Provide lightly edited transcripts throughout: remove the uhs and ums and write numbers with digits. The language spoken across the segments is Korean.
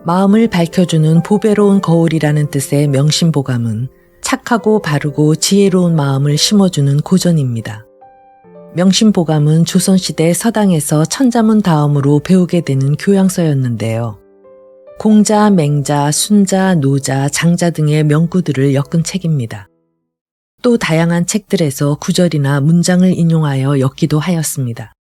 마음을 밝혀주는 보배로운 거울이라는 뜻의 명심보감은 착하고 바르고 지혜로운 마음을 심어주는 고전입니다. 명심보감은 조선시대 서당에서 천자문 다음으로 배우게 되는 교양서였는데요. 공자, 맹자, 순자, 노자, 장자 등의 명구들을 엮은 책입니다. 또 다양한 책들에서 구절이나 문장을 인용하여 엮기도 하였습니다.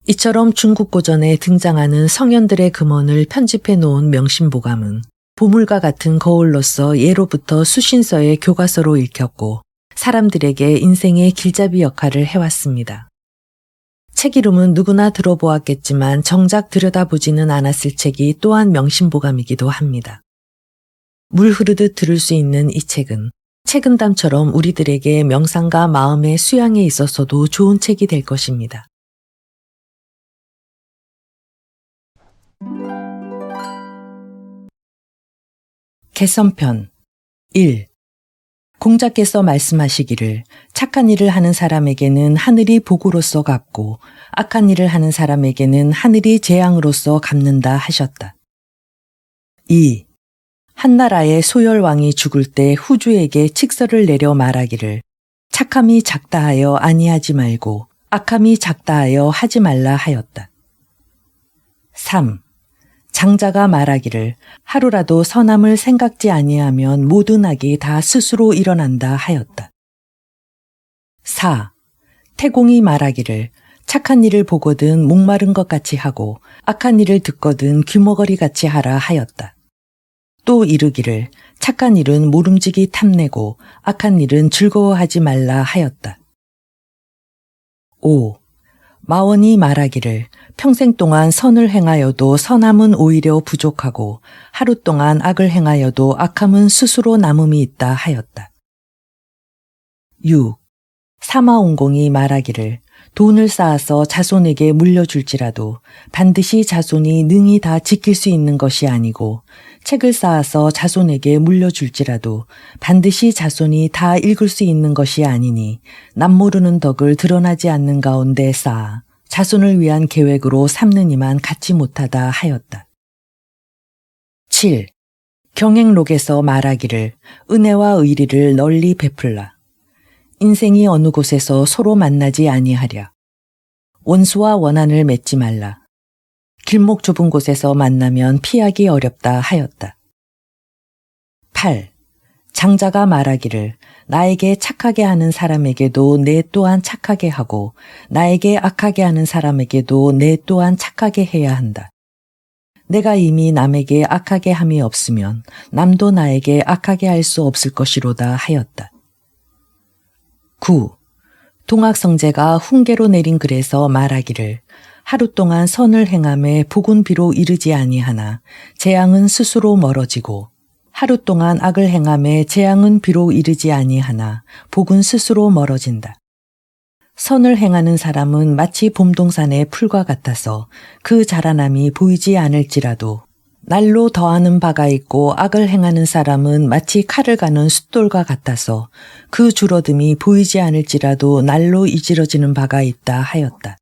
이처럼 중국 고전에 등장하는 성현들의 금언을 편집해 놓은 명심보감은 보물과 같은 거울로서 예로부터 수신서의 교과서로 읽혔고 사람들에게 인생의 길잡이 역할을 해왔습니다. 책 이름은 누구나 들어보았겠지만 정작 들여다보지는 않았을 책이 또한 명심보감이기도 합니다. 물 흐르듯 들을 수 있는 이 책은 책은담처럼 우리들에게 명상과 마음의 수양에 있어서도 좋은 책이 될 것입니다. 개선편 1. 공자께서 말씀하시기를 착한 일을 하는 사람에게는 하늘이 복으로서 갚고 악한 일을 하는 사람에게는 하늘이 재앙으로서 갚는다 하셨다. 2. 한나라의 소열왕이 죽을 때 후주에게 칙서를 내려 말하기를 착함이 작다하여 아니하지 말고 악함이 작다하여 하지 말라 하였다. 3. 장자가 말하기를 하루라도 선함을 생각지 아니하면 모든 악이 다 스스로 일어난다 하였다. 4. 태공이 말하기를 착한 일을 보거든 목마른 것 같이 하고 악한 일을 듣거든 귀머거리 같이 하라 하였다. 또 이르기를 착한 일은 모름지기 탐내고 악한 일은 즐거워하지 말라 하였다. 5. 마원이 말하기를 평생 동안 선을 행하여도 선함은 오히려 부족하고 하루 동안 악을 행하여도 악함은 스스로 남음이 있다 하였다. 6. 사마옹공이 말하기를 돈을 쌓아서 자손에게 물려줄지라도 반드시 자손이 능히 다 지킬 수 있는 것이 아니고 책을 쌓아서 자손에게 물려줄지라도 반드시 자손이 다 읽을 수 있는 것이 아니니 남모르는 덕을 드러나지 않는 가운데 쌓아 자손을 위한 계획으로 삼느니만 갖지 못하다 하였다. 7. 경행록에서 말하기를 은혜와 의리를 널리 베풀라. 인생이 어느 곳에서 서로 만나지 아니하랴. 원수와 원한을 맺지 말라. 길목 좁은 곳에서 만나면 피하기 어렵다 하였다. 8. 장자가 말하기를 나에게 착하게 하는 사람에게도 내 또한 착하게 하고 나에게 악하게 하는 사람에게도 내 또한 착하게 해야 한다. 내가 이미 남에게 악하게 함이 없으면 남도 나에게 악하게 할 수 없을 것이로다 하였다. 9. 동학성제가 훈계로 내린 글에서 말하기를 하루 동안 선을 행함에 복은 비로 이르지 아니하나 재앙은 스스로 멀어지고 하루 동안 악을 행함에 재앙은 비로 이르지 아니하나 복은 스스로 멀어진다. 선을 행하는 사람은 마치 봄동산의 풀과 같아서 그 자라남이 보이지 않을지라도 날로 더하는 바가 있고 악을 행하는 사람은 마치 칼을 가는 숫돌과 같아서 그 줄어듦이 보이지 않을지라도 날로 이지러지는 바가 있다 하였다.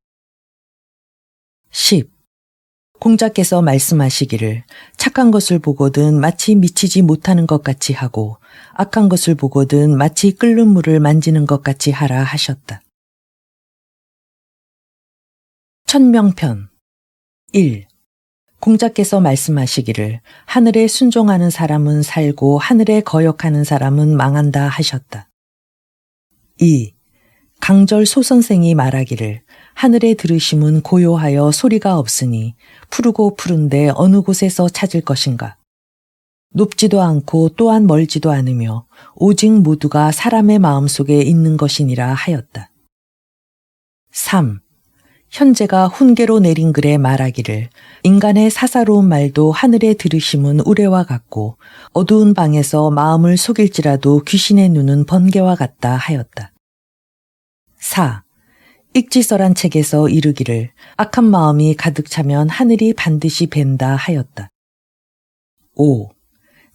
10. 공자께서 말씀하시기를 착한 것을 보거든 마치 미치지 못하는 것 같이 하고 악한 것을 보거든 마치 끓는 물을 만지는 것 같이 하라 하셨다. 천명편 1. 공자께서 말씀하시기를 하늘에 순종하는 사람은 살고 하늘에 거역하는 사람은 망한다 하셨다. 2. 강절 소선생이 말하기를 하늘에 들으심은 고요하여 소리가 없으니 푸르고 푸른데 어느 곳에서 찾을 것인가. 높지도 않고 또한 멀지도 않으며 오직 모두가 사람의 마음속에 있는 것이니라 하였다. 3. 현재가 훈계로 내린 글에 말하기를 인간의 사사로운 말도 하늘에 들으심은 우레와 같고 어두운 방에서 마음을 속일지라도 귀신의 눈은 번개와 같다 하였다. 4. 익지설한 책에서 이르기를 악한 마음이 가득 차면 하늘이 반드시 벤다 하였다. 5.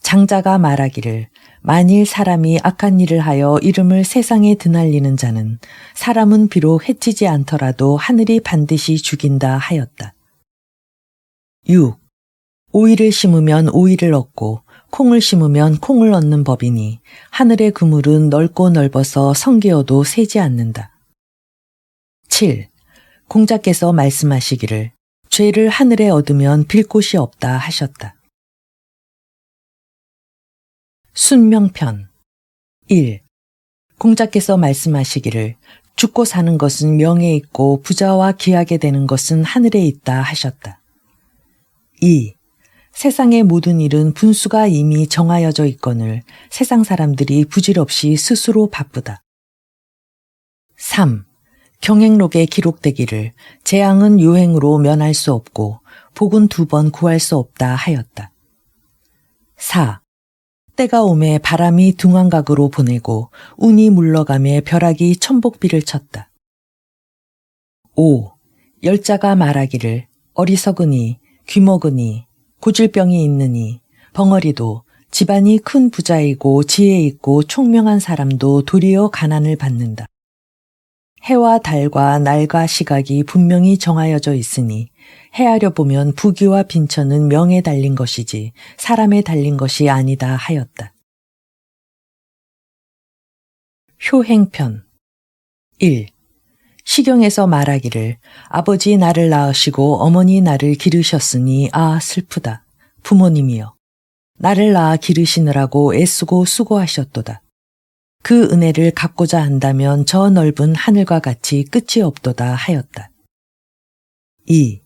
장자가 말하기를 만일 사람이 악한 일을 하여 이름을 세상에 드날리는 자는 사람은 비록 해치지 않더라도 하늘이 반드시 죽인다 하였다. 6. 오이를 심으면 오이를 얻고 콩을 심으면 콩을 얻는 법이니 하늘의 그물은 넓고 넓어서 성기어도 새지 않는다. 7. 공자께서 말씀하시기를 죄를 하늘에 얻으면 빌 곳이 없다 하셨다. 순명편 1. 공자께서 말씀하시기를 죽고 사는 것은 명에 있고 부자와 귀하게 되는 것은 하늘에 있다 하셨다. 2. 세상의 모든 일은 분수가 이미 정하여져 있거늘 세상 사람들이 부질없이 스스로 바쁘다. 3. 경행록에 기록되기를 재앙은 유행으로 면할 수 없고 복은 2번 구할 수 없다 하였다. 4. 때가 오매 바람이 등왕각으로 보내고 운이 물러가매 벼락이 천복비를 쳤다. 5. 열자가 말하기를 어리석으니 귀먹으니 고질병이 있느니 벙어리도 집안이 큰 부자이고 지혜 있고 총명한 사람도 도리어 가난을 받는다. 해와 달과 날과 시각이 분명히 정하여져 있으니 헤아려 보면 부귀와 빈천은 명에 달린 것이지 사람에 달린 것이 아니다 하였다. 효행편 1. 시경에서 말하기를 아버지 나를 낳으시고 어머니 나를 기르셨으니 아 슬프다. 부모님이여 나를 낳아 기르시느라고 애쓰고 수고하셨도다. 그 은혜를 갚고자 한다면 저 넓은 하늘과 같이 끝이 없도다 하였다. 2.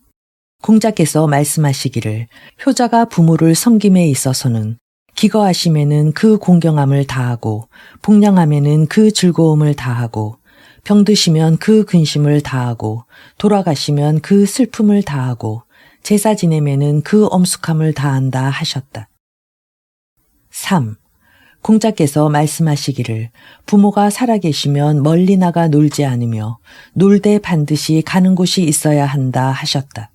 공자께서 말씀하시기를 효자가 부모를 섬김에 있어서는 기거하심에는 그 공경함을 다하고 복량함에는 그 즐거움을 다하고 병드시면 그 근심을 다하고 돌아가시면 그 슬픔을 다하고 제사 지내면은 그 엄숙함을 다한다 하셨다. 3. 공자께서 말씀하시기를 부모가 살아계시면 멀리 나가 놀지 않으며 놀되 반드시 가는 곳이 있어야 한다 하셨다.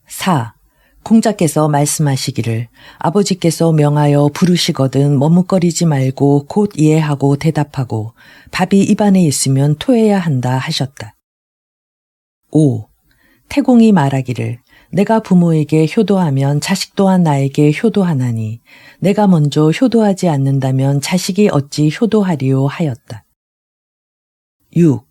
4. 공자께서 말씀하시기를 아버지께서 명하여 부르시거든 머뭇거리지 말고 곧 이해하고 대답하고 밥이 입안에 있으면 토해야 한다 하셨다. 5. 태공이 말하기를 내가 부모에게 효도하면 자식 또한 나에게 효도하나니 내가 먼저 효도하지 않는다면 자식이 어찌 효도하리요 하였다. 6.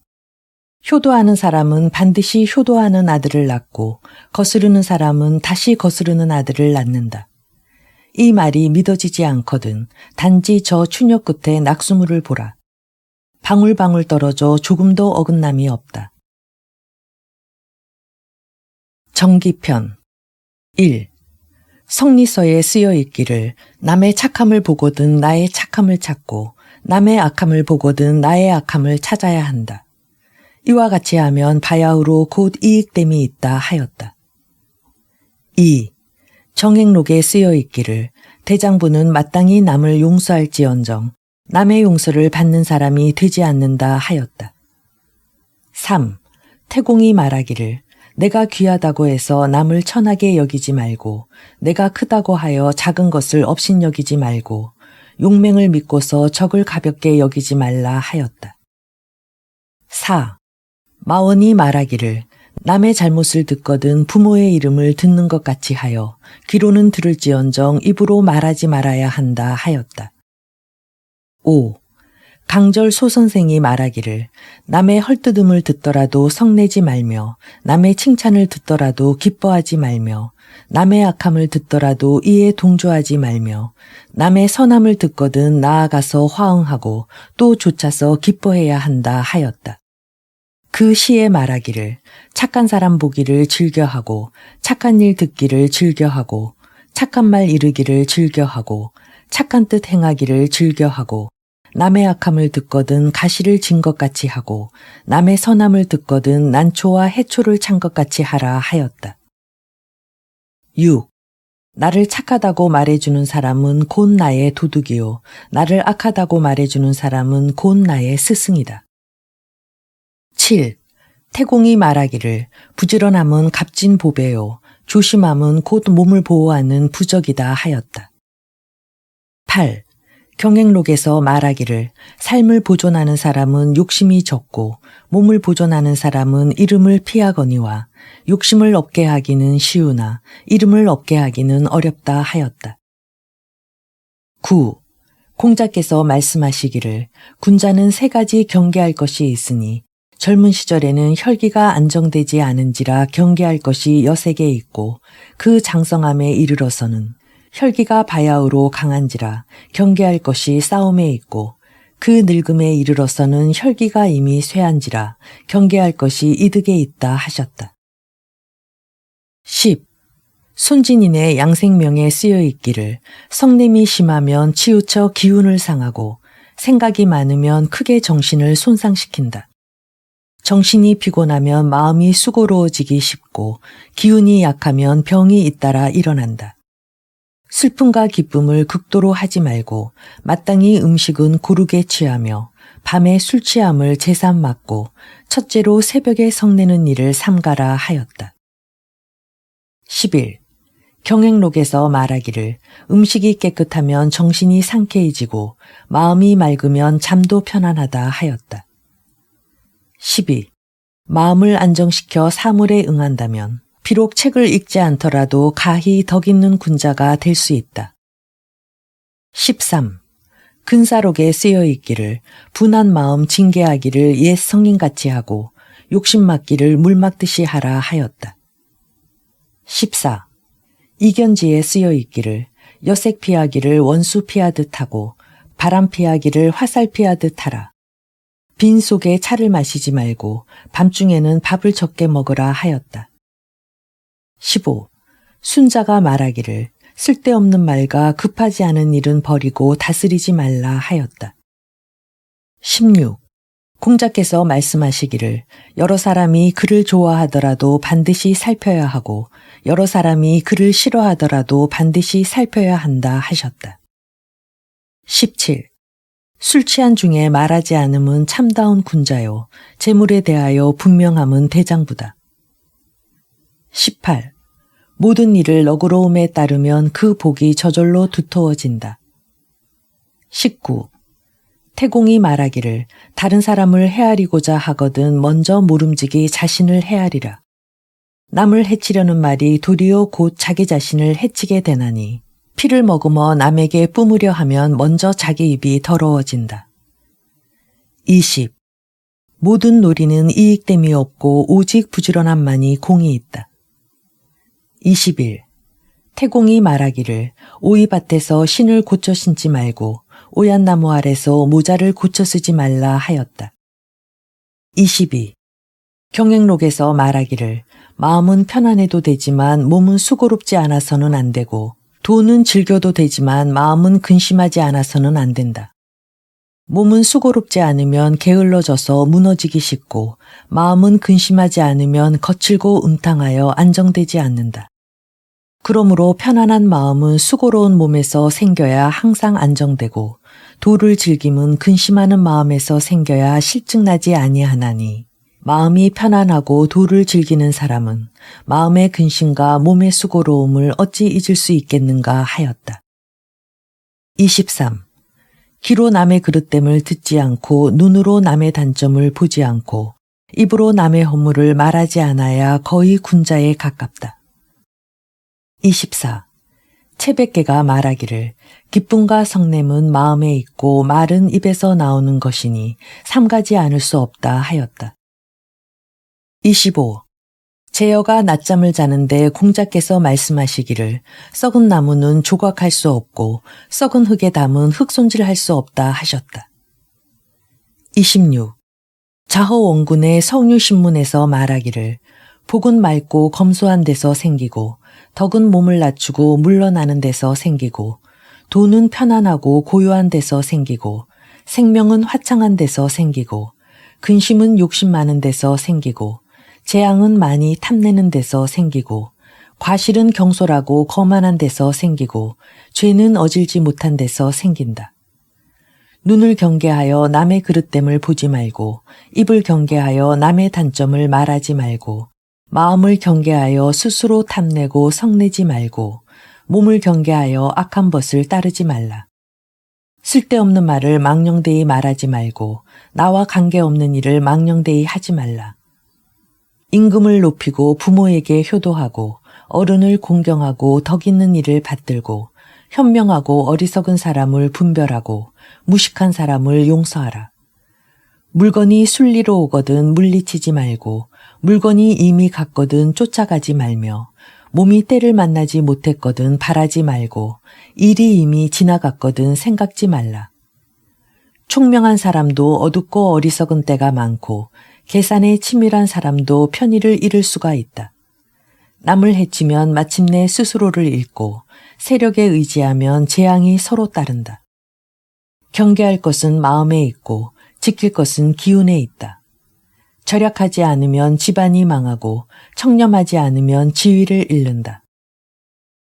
효도하는 사람은 반드시 효도하는 아들을 낳고 거스르는 사람은 다시 거스르는 아들을 낳는다. 이 말이 믿어지지 않거든 단지 저 추녀 끝에 낙수물을 보라. 방울방울 떨어져 조금도 어긋남이 없다. 정기편 1. 성리서에 쓰여 있기를 남의 착함을 보거든 나의 착함을 찾고 남의 악함을 보거든 나의 악함을 찾아야 한다. 이와 같이 하면 바야흐로 곧 이익됨이 있다 하였다. 2. 정행록에 쓰여 있기를 대장부는 마땅히 남을 용서할지언정 남의 용서를 받는 사람이 되지 않는다 하였다. 3. 태공이 말하기를 내가 귀하다고 해서 남을 천하게 여기지 말고 내가 크다고 하여 작은 것을 업신여기지 말고 용맹을 믿고서 적을 가볍게 여기지 말라 하였다. 4. 마원이 말하기를 남의 잘못을 듣거든 부모의 이름을 듣는 것 같이 하여 귀로는 들을지언정 입으로 말하지 말아야 한다 하였다. 5. 강절 소선생이 말하기를 남의 헐뜯음을 듣더라도 성내지 말며 남의 칭찬을 듣더라도 기뻐하지 말며 남의 악함을 듣더라도 이에 동조하지 말며 남의 선함을 듣거든 나아가서 화응하고 또 좇아서 기뻐해야 한다 하였다. 그 시에 말하기를 착한 사람 보기를 즐겨하고 착한 일 듣기를 즐겨하고 착한 말 이르기를 즐겨하고 착한 뜻 행하기를 즐겨하고 남의 악함을 듣거든 가시를 진 것 같이 하고 남의 선함을 듣거든 난초와 해초를 찬 것 같이 하라 하였다. 6. 나를 착하다고 말해주는 사람은 곧 나의 도둑이요 나를 악하다고 말해주는 사람은 곧 나의 스승이다. 7. 태공이 말하기를 부지런함은 값진 보배요 조심함은 곧 몸을 보호하는 부적이다 하였다. 8. 경행록에서 말하기를 삶을 보존하는 사람은 욕심이 적고 몸을 보존하는 사람은 이름을 피하거니와 욕심을 없게 하기는 쉬우나 이름을 없게 하기는 어렵다 하였다. 9. 공자께서 말씀하시기를 군자는 3가지 경계할 것이 있으니 젊은 시절에는 혈기가 안정되지 않은지라 경계할 것이 여색에 있고 그 장성함에 이르러서는 혈기가 바야흐로 강한지라 경계할 것이 싸움에 있고 그 늙음에 이르러서는 혈기가 이미 쇠한지라 경계할 것이 이득에 있다 하셨다. 10. 손진인의 양생명에 쓰여 있기를 성냄이 심하면 치우쳐 기운을 상하고 생각이 많으면 크게 정신을 손상시킨다. 정신이 피곤하면 마음이 수고로워지기 쉽고 기운이 약하면 병이 잇따라 일어난다. 슬픔과 기쁨을 극도로 하지 말고 마땅히 음식은 고르게 취하며 밤에 술 취함을 제삼 막고 첫째로 새벽에 성내는 일을 삼가라 하였다. 11. 경행록에서 말하기를 음식이 깨끗하면 정신이 상쾌해지고 마음이 맑으면 잠도 편안하다 하였다. 12. 마음을 안정시켜 사물에 응한다면 비록 책을 읽지 않더라도 가히 덕 있는 군자가 될 수 있다. 13. 근사록에 쓰여 있기를 분한 마음 징계하기를 옛 성인같이 하고 욕심 막기를 물 막듯이 하라 하였다. 14. 이견지에 쓰여 있기를 여색 피하기를 원수 피하듯 하고 바람 피하기를 화살 피하듯 하라. 빈 속에 차를 마시지 말고 밤중에는 밥을 적게 먹으라 하였다. 15. 순자가 말하기를 쓸데없는 말과 급하지 않은 일은 버리고 다스리지 말라 하였다. 16. 공자께서 말씀하시기를 여러 사람이 그를 좋아하더라도 반드시 살펴야 하고 여러 사람이 그를 싫어하더라도 반드시 살펴야 한다 하셨다. 17. 술 취한 중에 말하지 않음은 참다운 군자요 재물에 대하여 분명함은 대장부다. 18. 모든 일을 너그러움에 따르면 그 복이 저절로 두터워진다. 19. 태공이 말하기를 다른 사람을 헤아리고자 하거든 먼저 모름지기 자신을 헤아리라. 남을 해치려는 말이 도리어 곧 자기 자신을 해치게 되나니 피를 머금어 남에게 뿜으려 하면 먼저 자기 입이 더러워진다. 20. 모든 놀이는 이익됨이 없고 오직 부지런함만이 공이 있다. 21. 태공이 말하기를 오이밭에서 신을 고쳐 신지 말고 오얏나무 아래서 모자를 고쳐 쓰지 말라 하였다. 22. 경행록에서 말하기를 마음은 편안해도 되지만 몸은 수고롭지 않아서는 안 되고 돈은 즐겨도 되지만 마음은 근심하지 않아서는 안 된다. 몸은 수고롭지 않으면 게을러져서 무너지기 쉽고 마음은 근심하지 않으면 거칠고 음탕하여 안정되지 않는다. 그러므로 편안한 마음은 수고로운 몸에서 생겨야 항상 안정되고 도를 즐김은 근심하는 마음에서 생겨야 실증나지 아니하나니 마음이 편안하고 도를 즐기는 사람은 마음의 근심과 몸의 수고로움을 어찌 잊을 수 있겠는가 하였다. 23. 귀로 남의 그릇됨을 듣지 않고 눈으로 남의 단점을 보지 않고 입으로 남의 허물을 말하지 않아야 거의 군자에 가깝다. 24. 채백계가 말하기를 기쁨과 성냄은 마음에 있고 말은 입에서 나오는 것이니 삼가지 않을 수 없다 하였다. 25. 제여가 낮잠을 자는데 공자께서 말씀하시기를 썩은 나무는 조각할 수 없고 썩은 흙에 담은 흙손질할 수 없다 하셨다. 26. 자허원군의 성유신문에서 말하기를 복은 맑고 검소한 데서 생기고 덕은 몸을 낮추고 물러나는 데서 생기고 돈은 편안하고 고요한 데서 생기고 생명은 화창한 데서 생기고 근심은 욕심 많은 데서 생기고 재앙은 많이 탐내는 데서 생기고 과실은 경솔하고 거만한 데서 생기고 죄는 어질지 못한 데서 생긴다. 눈을 경계하여 남의 그릇됨을 보지 말고 입을 경계하여 남의 단점을 말하지 말고 마음을 경계하여 스스로 탐내고 성내지 말고 몸을 경계하여 악한 벗을 따르지 말라. 쓸데없는 말을 망령되이 말하지 말고 나와 관계없는 일을 망령되이 하지 말라. 임금을 높이고 부모에게 효도하고 어른을 공경하고 덕 있는 일을 받들고 현명하고 어리석은 사람을 분별하고 무식한 사람을 용서하라. 물건이 순리로 오거든 물리치지 말고 물건이 이미 갔거든 쫓아가지 말며 몸이 때를 만나지 못했거든 바라지 말고 일이 이미 지나갔거든 생각지 말라. 총명한 사람도 어둡고 어리석은 때가 많고 계산에 치밀한 사람도 편의를 잃을 수가 있다. 남을 해치면 마침내 스스로를 잃고 세력에 의지하면 재앙이 서로 따른다. 경계할 것은 마음에 있고 지킬 것은 기운에 있다. 절약하지 않으면 집안이 망하고 청렴하지 않으면 지위를 잃는다.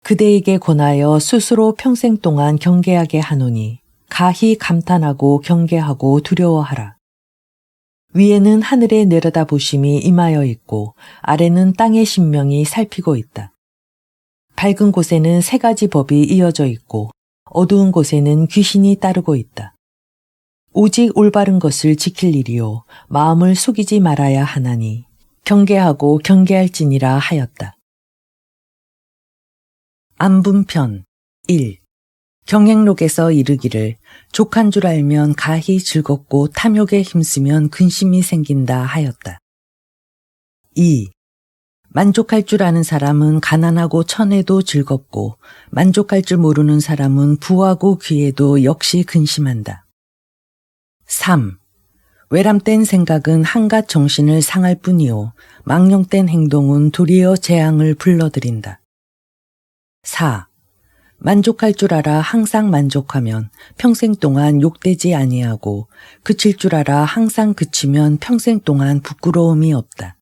그대에게 권하여 스스로 평생 동안 경계하게 하노니 가히 감탄하고 경계하고 두려워하라. 위에는 하늘에 내려다보심이 임하여 있고 아래는 땅의 신명이 살피고 있다. 밝은 곳에는 세 가지 법이 이어져 있고 어두운 곳에는 귀신이 따르고 있다. 오직 올바른 것을 지킬 일이요 마음을 속이지 말아야 하나니 경계하고 경계할지니라 하였다. 안분편 1. 경행록에서 이르기를 족한 줄 알면 가히 즐겁고 탐욕에 힘쓰면 근심이 생긴다 하였다. 2. 만족할 줄 아는 사람은 가난하고 천해도 즐겁고 만족할 줄 모르는 사람은 부하고 귀해도 역시 근심한다. 3. 외람된 생각은 한갓 정신을 상할 뿐이요 망령된 행동은 도리어 재앙을 불러들인다. 4. 만족할 줄 알아 항상 만족하면 평생 동안 욕되지 아니하고 그칠 줄 알아 항상 그치면 평생 동안 부끄러움이 없다.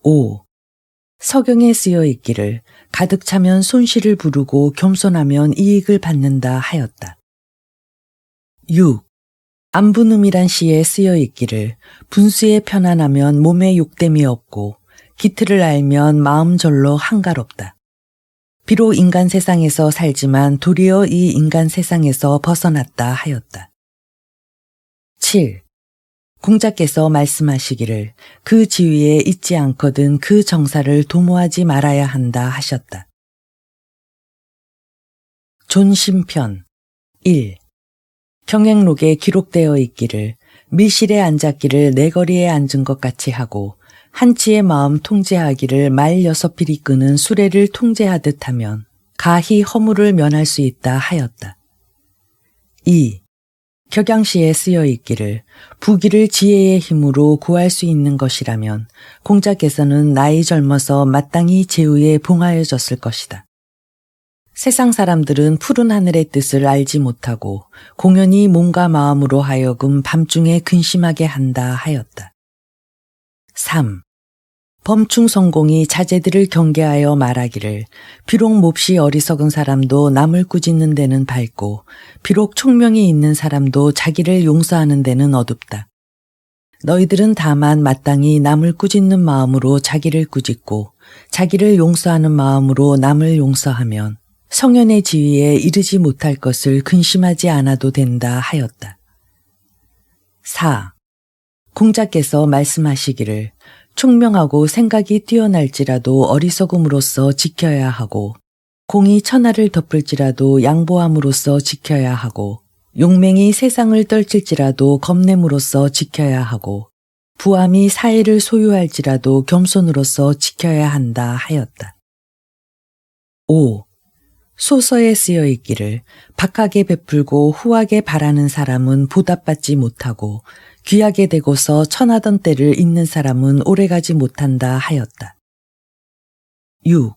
5. 서경에 쓰여 있기를 가득 차면 손실을 부르고 겸손하면 이익을 받는다 하였다. 6. 안분음이란 시에 쓰여 있기를 분수에 편안하면 몸에 욕됨이 없고 기틀을 알면 마음 절로 한가롭다. 비록 인간 세상에서 살지만 도리어 이 인간 세상에서 벗어났다 하였다. 7. 공자께서 말씀하시기를 그 지위에 있지 않거든 그 정사를 도모하지 말아야 한다 하셨다. 존심편 1. 경행록에 기록되어 있기를 밀실에 앉았기를 내거리에 앉은 것 같이 하고 한치의 마음 통제하기를 말 6필이 끄는 수레를 통제하듯 하면 가히 허물을 면할 수 있다 하였다. 2. 격양시에 쓰여 있기를 부귀를 지혜의 힘으로 구할 수 있는 것이라면 공자께서는 나이 젊어서 마땅히 제후에 봉하여졌을 것이다. 세상 사람들은 푸른 하늘의 뜻을 알지 못하고 공연히 몸과 마음으로 하여금 밤중에 근심하게 한다 하였다. 3. 범충 성공이 자제들을 경계하여 말하기를 비록 몹시 어리석은 사람도 남을 꾸짖는 데는 밝고 비록 총명이 있는 사람도 자기를 용서하는 데는 어둡다. 너희들은 다만 마땅히 남을 꾸짖는 마음으로 자기를 꾸짖고 자기를 용서하는 마음으로 남을 용서하면 성현의 지위에 이르지 못할 것을 근심하지 않아도 된다 하였다. 4. 공자께서 말씀하시기를 총명하고 생각이 뛰어날지라도 어리석음으로써 지켜야 하고 공이 천하를 덮을지라도 양보함으로써 지켜야 하고 용맹이 세상을 떨칠지라도 겁냄으로써 지켜야 하고 부함이 사회를 소유할지라도 겸손으로써 지켜야 한다 하였다. 5. 소서에 쓰여 있기를 박하게 베풀고 후하게 바라는 사람은 보답받지 못하고 귀하게 되고서 천하던 때를 잇는 사람은 오래가지 못한다 하였다. 6.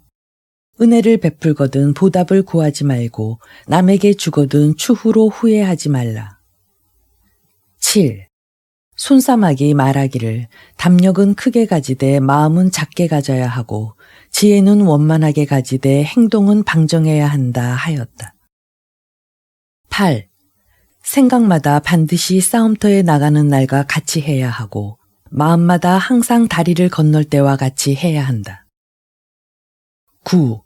은혜를 베풀거든 보답을 구하지 말고 남에게 주거든 추후로 후회하지 말라. 7. 손사막이 말하기를 담력은 크게 가지되 마음은 작게 가져야 하고 지혜는 원만하게 가지되 행동은 방정해야 한다 하였다. 8. 생각마다 반드시 싸움터에 나가는 날과 같이 해야 하고 마음마다 항상 다리를 건널 때와 같이 해야 한다. 9.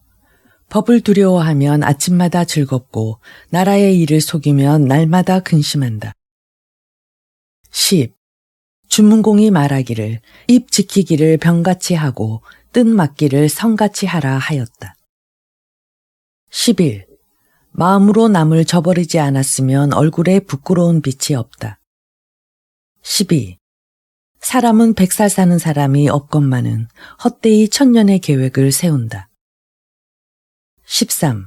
법을 두려워하면 아침마다 즐겁고 나라의 일을 속이면 날마다 근심한다. 10. 주문공이 말하기를 입 지키기를 병같이 하고 뜻 맡기를 성같이 하라 하였다. 11. 마음으로 남을 저버리지 않았으면 얼굴에 부끄러운 빛이 없다. 12. 사람은 100살 사는 사람이 없건만은 헛되이 천년의 계획을 세운다. 13.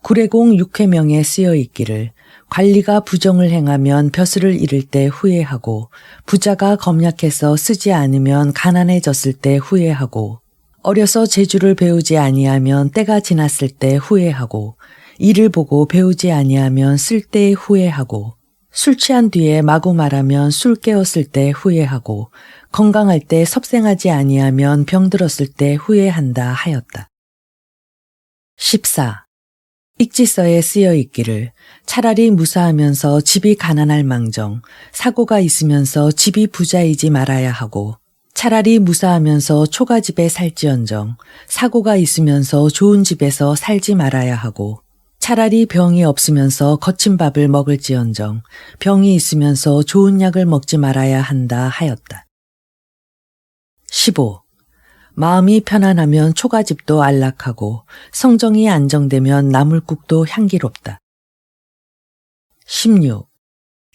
구례공 6회명에 쓰여 있기를 관리가 부정을 행하면 벼슬을 잃을 때 후회하고 부자가 검약해서 쓰지 않으면 가난해졌을 때 후회하고 어려서 재주를 배우지 아니하면 때가 지났을 때 후회하고 일을 보고 배우지 아니하면 쓸 때에 후회하고 술 취한 뒤에 마구 말하면 술 깨었을 때 후회하고 건강할 때 섭생하지 아니하면 병들었을 때 후회한다 하였다. 14. 익지서에 쓰여 있기를 차라리 무사하면서 집이 가난할 망정 사고가 있으면서 집이 부자이지 말아야 하고 차라리 무사하면서 초가집에 살지언정 사고가 있으면서 좋은 집에서 살지 말아야 하고 차라리 병이 없으면서 거친 밥을 먹을지언정 병이 있으면서 좋은 약을 먹지 말아야 한다 하였다. 15. 마음이 편안하면 초가집도 안락하고 성정이 안정되면 나물국도 향기롭다. 16.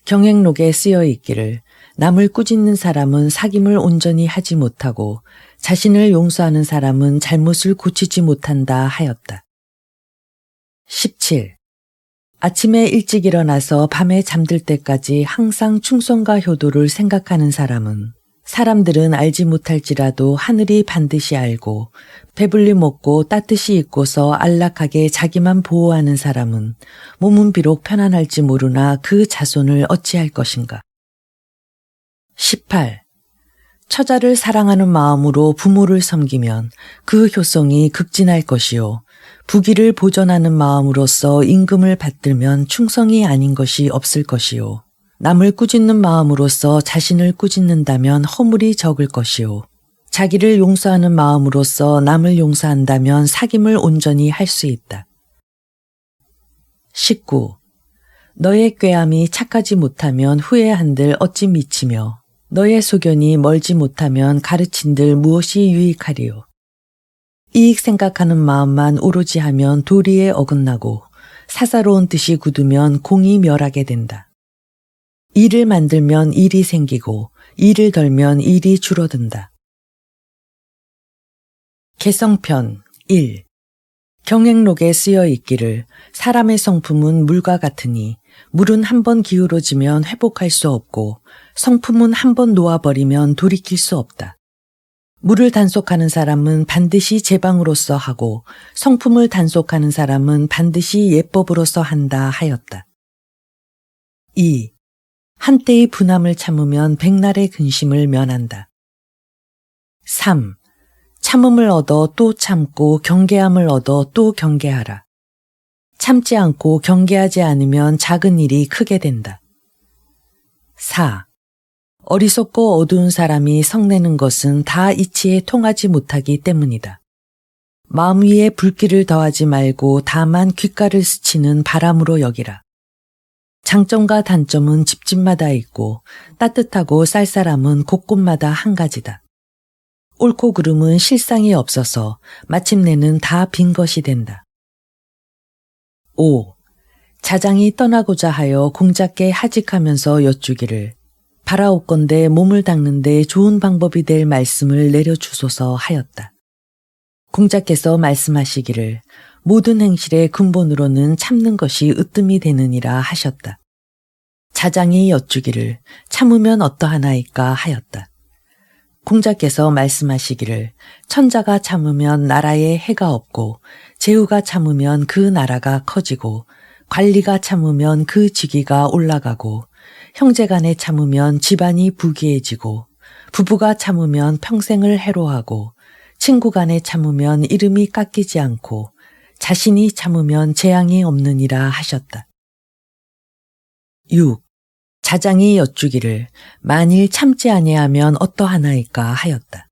경행록에 쓰여 있기를 남을 꾸짖는 사람은 사귐을 온전히 하지 못하고 자신을 용서하는 사람은 잘못을 고치지 못한다 하였다. 17. 아침에 일찍 일어나서 밤에 잠들 때까지 항상 충성과 효도를 생각하는 사람은 사람들은 알지 못할지라도 하늘이 반드시 알고 배불리 먹고 따뜻이 입고서 안락하게 자기만 보호하는 사람은 몸은 비록 편안할지 모르나 그 자손을 어찌할 것인가. 18. 처자를 사랑하는 마음으로 부모를 섬기면 그 효성이 극진할 것이요 부귀를 보전하는 마음으로써 임금을 받들면 충성이 아닌 것이 없을 것이요 남을 꾸짖는 마음으로써 자신을 꾸짖는다면 허물이 적을 것이요 자기를 용서하는 마음으로써 남을 용서한다면 사귐을 온전히 할 수 있다. 19. 너의 꾀함이 착하지 못하면 후회한들 어찌 미치며 너의 소견이 멀지 못하면 가르친들 무엇이 유익하리요. 이익 생각하는 마음만 오로지 하면 도리에 어긋나고 사사로운 뜻이 굳으면 공이 멸하게 된다. 일을 만들면 일이 생기고 일을 덜면 일이 줄어든다. 개성편 1. 경행록에 쓰여 있기를 사람의 성품은 물과 같으니 물은 한 번 기울어지면 회복할 수 없고 성품은 한 번 놓아버리면 돌이킬 수 없다. 물을 단속하는 사람은 반드시 제방으로서 하고 성품을 단속하는 사람은 반드시 예법으로서 한다 하였다. 2. 한때의 분함을 참으면 백날의 근심을 면한다. 3. 참음을 얻어 또 참고 경계함을 얻어 또 경계하라. 참지 않고 경계하지 않으면 작은 일이 크게 된다. 4. 어리석고 어두운 사람이 성내는 것은 다 이치에 통하지 못하기 때문이다. 마음 위에 불길을 더하지 말고 다만 귓가를 스치는 바람으로 여기라. 장점과 단점은 집집마다 있고 따뜻하고 쌀쌀함은 곳곳마다 한 가지다. 옳고 그름은 실상이 없어서 마침내는 다 빈 것이 된다. 5. 자장이 떠나고자 하여 공자께 하직하면서 여쭈기를 바라옵건대 몸을 닦는데 좋은 방법이 될 말씀을 내려주소서 하였다. 공자께서 말씀하시기를 모든 행실의 근본으로는 참는 것이 으뜸이 되느니라 하셨다. 자장이 여쭈기를 참으면 어떠하나이까 하였다. 공자께서 말씀하시기를 천자가 참으면 나라에 해가 없고 제후가 참으면 그 나라가 커지고 관리가 참으면 그 직위가 올라가고 형제간에 참으면 집안이 부귀해지고 부부가 참으면 평생을 해로하고 친구간에 참으면 이름이 깎이지 않고 자신이 참으면 재앙이 없느니라 하셨다. 6. 자장이 여쭈기를 만일 참지 아니하면 어떠하나이까 하였다.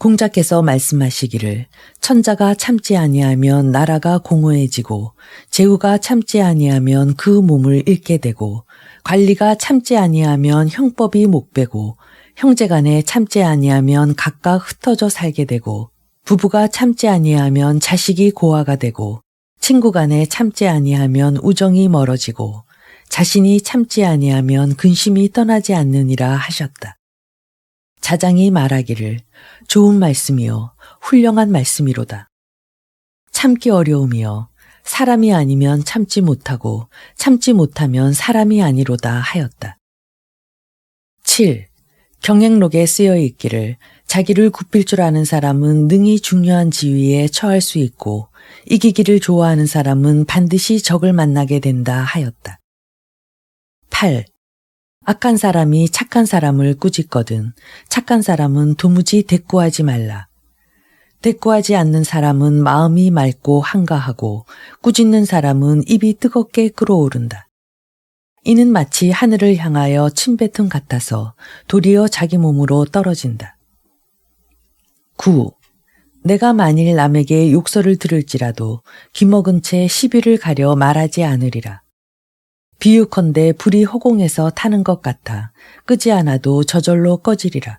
공자께서 말씀하시기를 천자가 참지 아니하면 나라가 공허해지고 제후가 참지 아니하면 그 몸을 잃게 되고 관리가 참지 아니하면 형법이 목배고 형제간에 참지 아니하면 각각 흩어져 살게 되고 부부가 참지 아니하면 자식이 고아가 되고 친구간에 참지 아니하면 우정이 멀어지고 자신이 참지 아니하면 근심이 떠나지 않느니라 하셨다. 자장이 말하기를 좋은 말씀이요 훌륭한 말씀이로다. 참기 어려움이요 사람이 아니면 참지 못하고 참지 못하면 사람이 아니로다 하였다. 7. 경행록에 쓰여 있기를 자기를 굽힐 줄 아는 사람은 능히 중요한 지위에 처할 수 있고 이기기를 좋아하는 사람은 반드시 적을 만나게 된다 하였다. 8. 악한 사람이 착한 사람을 꾸짖거든 착한 사람은 도무지 대꾸하지 말라. 대꾸하지 않는 사람은 마음이 맑고 한가하고 꾸짖는 사람은 입이 뜨겁게 끓어오른다. 이는 마치 하늘을 향하여 침뱉음 같아서 도리어 자기 몸으로 떨어진다. 9. 내가 만일 남에게 욕설을 들을지라도 귀먹은 채 시비를 가려 말하지 않으리라. 비유컨대 불이 허공에서 타는 것 같아 끄지 않아도 저절로 꺼지리라.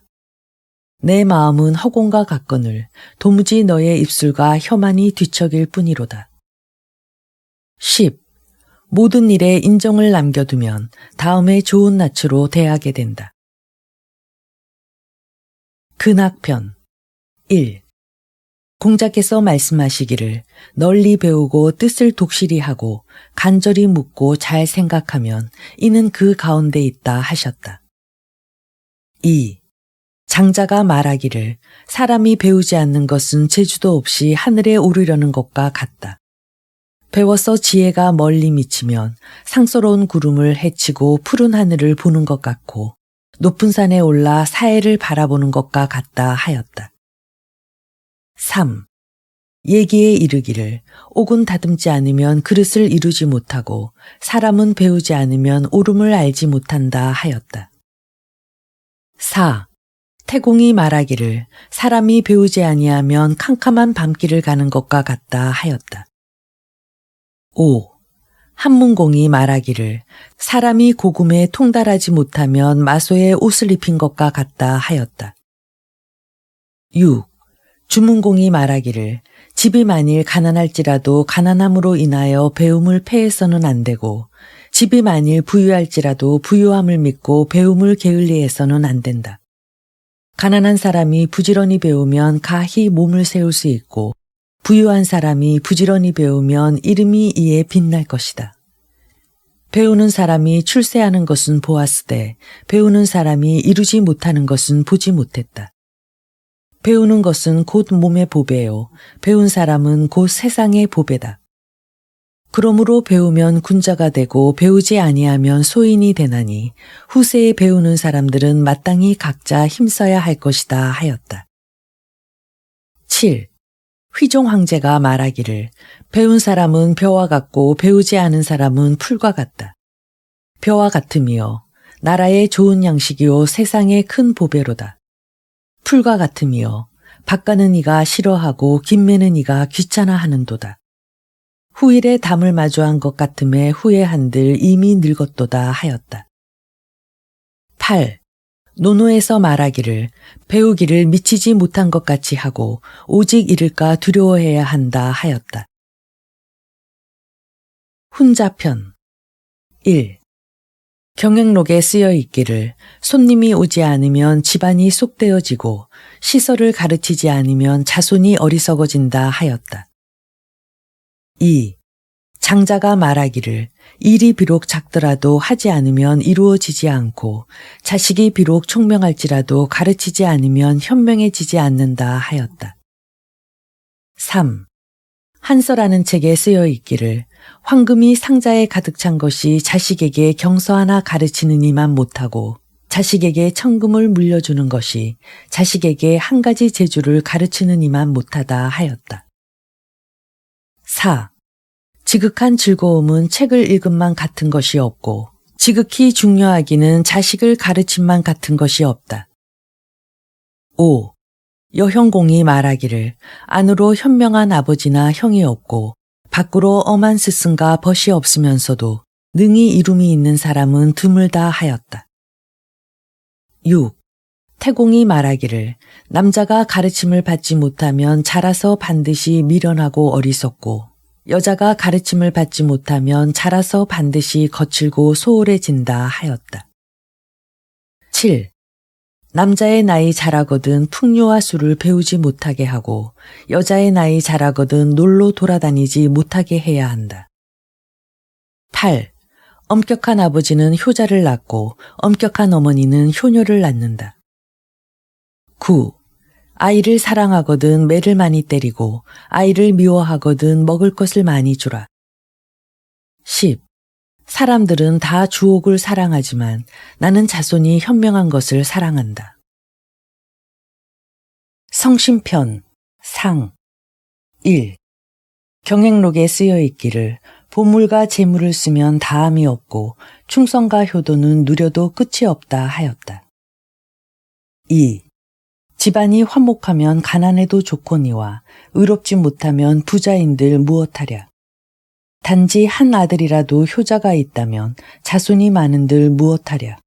내 마음은 허공과 같거늘 도무지 너의 입술과 혀만이 뒤척일 뿐이로다. 10. 모든 일에 인정을 남겨두면 다음에 좋은 낯으로 대하게 된다. 근학편 1. 공자께서 말씀하시기를 널리 배우고 뜻을 독실히 하고 간절히 묻고 잘 생각하면 이는 그 가운데 있다 하셨다. 2. 장자가 말하기를 사람이 배우지 않는 것은 재주도 없이 하늘에 오르려는 것과 같다. 배워서 지혜가 멀리 미치면 상스러운 구름을 헤치고 푸른 하늘을 보는 것 같고 높은 산에 올라 사해를 바라보는 것과 같다 하였다. 3. 얘기에 이르기를 옥은 다듬지 않으면 그릇을 이루지 못하고 사람은 배우지 않으면 옳음을 알지 못한다 하였다. 4. 태공이 말하기를 사람이 배우지 아니하면 캄캄한 밤길을 가는 것과 같다 하였다. 5. 한문공이 말하기를 사람이 고금에 통달하지 못하면 마소에 옷을 입힌 것과 같다 하였다. 6. 주문공이 말하기를 집이 만일 가난할지라도 가난함으로 인하여 배움을 패해서는 안 되고 집이 만일 부유할지라도 부유함을 믿고 배움을 게을리해서는 안 된다. 가난한 사람이 부지런히 배우면 가히 몸을 세울 수 있고 부유한 사람이 부지런히 배우면 이름이 이에 빛날 것이다. 배우는 사람이 출세하는 것은 보았으되 배우는 사람이 이루지 못하는 것은 보지 못했다. 배우는 것은 곧 몸의 보배요 배운 사람은 곧 세상의 보배다. 그러므로 배우면 군자가 되고 배우지 아니하면 소인이 되나니 후세에 배우는 사람들은 마땅히 각자 힘써야 할 것이다 하였다. 7. 휘종 황제가 말하기를 배운 사람은 벼와 같고 배우지 않은 사람은 풀과 같다. 벼와 같음이요 나라의 좋은 양식이요 세상의 큰 보배로다. 풀과 같음이요 밭가는 이가 싫어하고 김매는 이가 귀찮아하는도다. 후일에 담을 마주한 것 같음에 후회한들 이미 늙었도다 하였다. 8. 논어에서 말하기를 배우기를 미치지 못한 것 같이 하고 오직 잃을까 두려워해야 한다 하였다. 훈자편 1. 경행록에 쓰여 있기를 손님이 오지 않으면 집안이 쏙되어지고 시설을 가르치지 않으면 자손이 어리석어진다 하였다. 2. 장자가 말하기를 일이 비록 작더라도 하지 않으면 이루어지지 않고 자식이 비록 총명할지라도 가르치지 않으면 현명해지지 않는다 하였다. 3. 한서라는 책에 쓰여 있기를 황금이 상자에 가득 찬 것이 자식에게 경서 하나 가르치는 이만 못하고 자식에게 천금을 물려주는 것이 자식에게 한 가지 재주를 가르치는 이만 못하다 하였다. 4. 지극한 즐거움은 책을 읽음만 같은 것이 없고 지극히 중요하기는 자식을 가르침만 같은 것이 없다. 5. 여형공이 말하기를 안으로 현명한 아버지나 형이 없고 밖으로 엄한 스승과 벗이 없으면서도 능히 이룸이 있는 사람은 드물다 하였다. 6. 태공이 말하기를 남자가 가르침을 받지 못하면 자라서 반드시 미련하고 어리석고 여자가 가르침을 받지 못하면 자라서 반드시 거칠고 소홀해진다 하였다. 7. 남자의 나이 자라거든 풍류와 술을 배우지 못하게 하고 여자의 나이 자라거든 놀러 돌아다니지 못하게 해야 한다. 8. 엄격한 아버지는 효자를 낳고 엄격한 어머니는 효녀를 낳는다. 9. 아이를 사랑하거든 매를 많이 때리고 아이를 미워하거든 먹을 것을 많이 주라. 10. 사람들은 다 주옥을 사랑하지만 나는 자손이 현명한 것을 사랑한다. 성심편 상 1. 경행록에 쓰여 있기를 보물과 재물을 쓰면 다함이 없고 충성과 효도는 누려도 끝이 없다 하였다. 2. 집안이 화목하면 가난해도 좋거니와 의롭지 못하면 부자인들 무엇하랴. 단지 한 아들이라도 효자가 있다면 자손이 많은들 무엇하랴.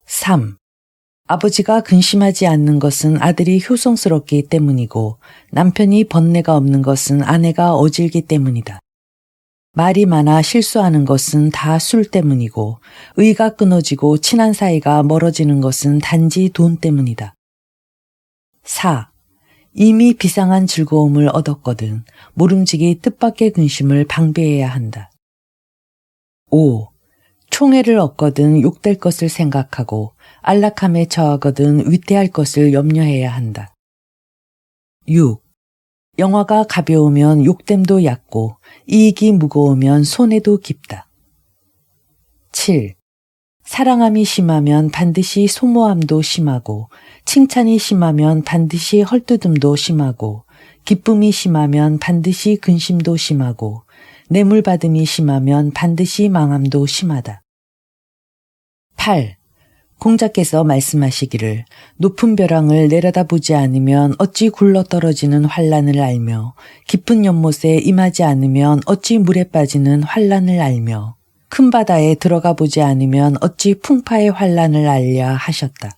3. 아버지가 근심하지 않는 것은 아들이 효성스럽기 때문이고 남편이 번뇌가 없는 것은 아내가 어질기 때문이다. 말이 많아 실수하는 것은 다 술 때문이고 의가 끊어지고 친한 사이가 멀어지는 것은 단지 돈 때문이다. 4. 이미 비상한 즐거움을 얻었거든 모름지기 뜻밖의 근심을 방비해야 한다. 5. 총애를 얻거든 욕될 것을 생각하고 안락함에 처하거든 위태할 것을 염려해야 한다. 6. 영화가 가벼우면 욕됨도 얕고 이익이 무거우면 손해도 깊다. 7. 사랑함이 심하면 반드시 소모함도 심하고 칭찬이 심하면 반드시 헐뜯음도 심하고 기쁨이 심하면 반드시 근심도 심하고 뇌물받음이 심하면 반드시 망함도 심하다. 8. 공자께서 말씀하시기를 높은 벼랑을 내려다보지 않으면 어찌 굴러떨어지는 환란을 알며 깊은 연못에 임하지 않으면 어찌 물에 빠지는 환란을 알며 큰 바다에 들어가 보지 않으면 어찌 풍파의 환란을 알랴 하셨다.